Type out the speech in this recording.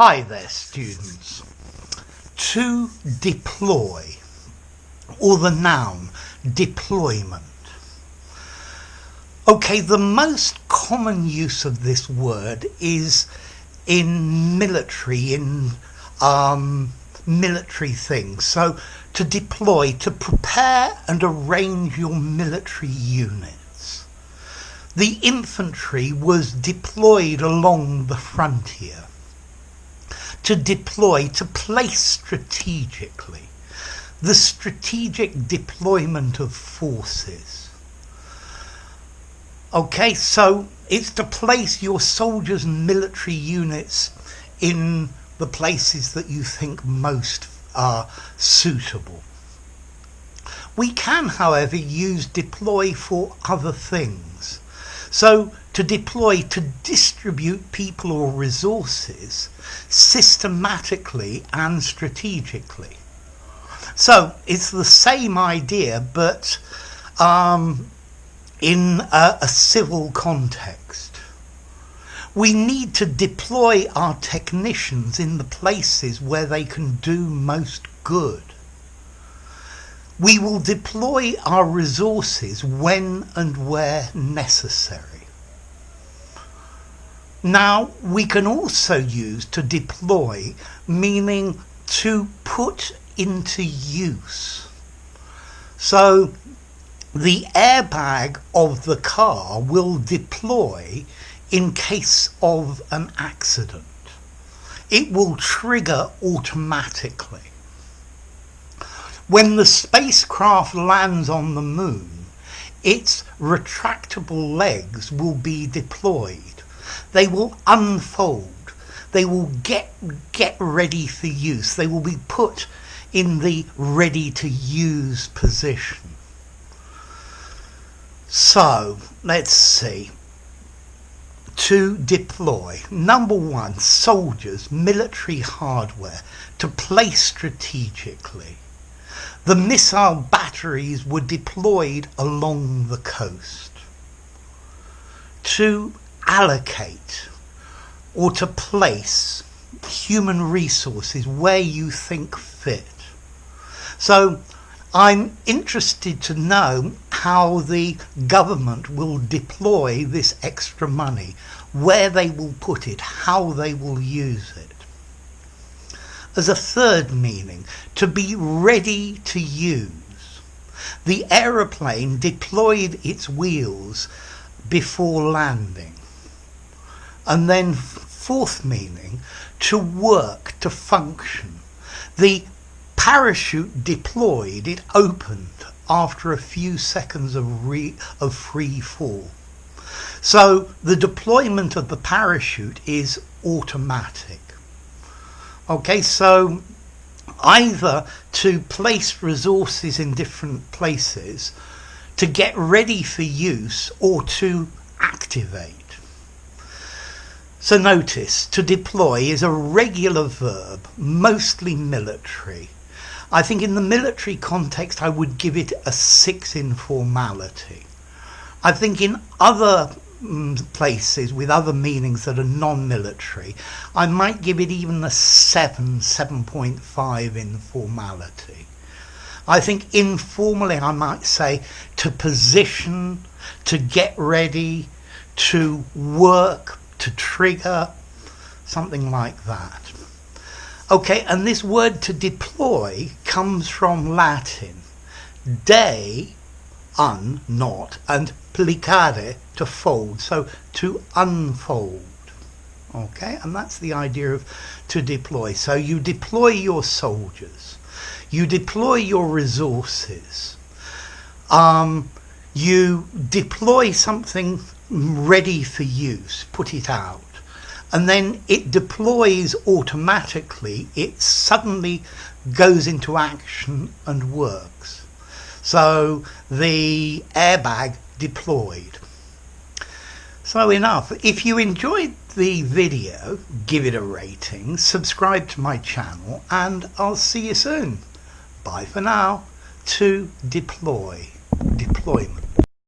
Hi there, students. To deploy, or the noun deployment. Okay, the most common use of this word is in military, military things. So to deploy, to prepare and arrange your military units. The infantry was deployed along the frontier. To deploy, to place strategically. The strategic deployment of forces. Okay, so it's to place your soldiers and military units in the places that you think most are suitable. We can, however, use deploy for other things. So to deploy, to distribute people or resources systematically and strategically. So it's the same idea, but in a civil context. We need to deploy our technicians in the places where they can do most good. We will deploy our resources when and where necessary. Now, we can also use to deploy, meaning to put into use. So, the airbag of the car will deploy in case of an accident. It will trigger automatically. When the spacecraft lands on the moon, its retractable legs will be deployed. They will unfold. They will get ready for use. They will be put in the ready to use position. So, let's see. To deploy. Number one, soldiers, military hardware to place strategically. The missile batteries were deployed along the coast. To allocate or to place human resources where you think fit. So I'm interested to know how the government will deploy this extra money, where they will put it, how they will use it. As a third meaning, to be ready to use. The aeroplane deployed its wheels before landing. And then fourth meaning, to work, to function. The parachute deployed, it opened after a few seconds of free fall. So the deployment of the parachute is automatic. Okay, so either to place resources in different places, to get ready for use, or to activate. So notice, to deploy is a regular verb, mostly military. I think in the military context I would give it a 6 in formality. I think in other places with other meanings that are non-military, I might give it even a 7.5 in formality. I think informally I might say to position, to get ready, to work, to trigger, something like that. Okay, and this word to deploy comes from Latin. De, not, and plicare, to fold, so to unfold. Okay, and that's the idea of to deploy. So you deploy your soldiers, you deploy your resources, you deploy something ready for use, put it out, and then it deploys automatically. It suddenly goes into action and works. So the airbag deployed. So enough. If you enjoyed the video, give it a rating, subscribe to my channel, and I'll see you soon. Bye for now. To deploy, deployment.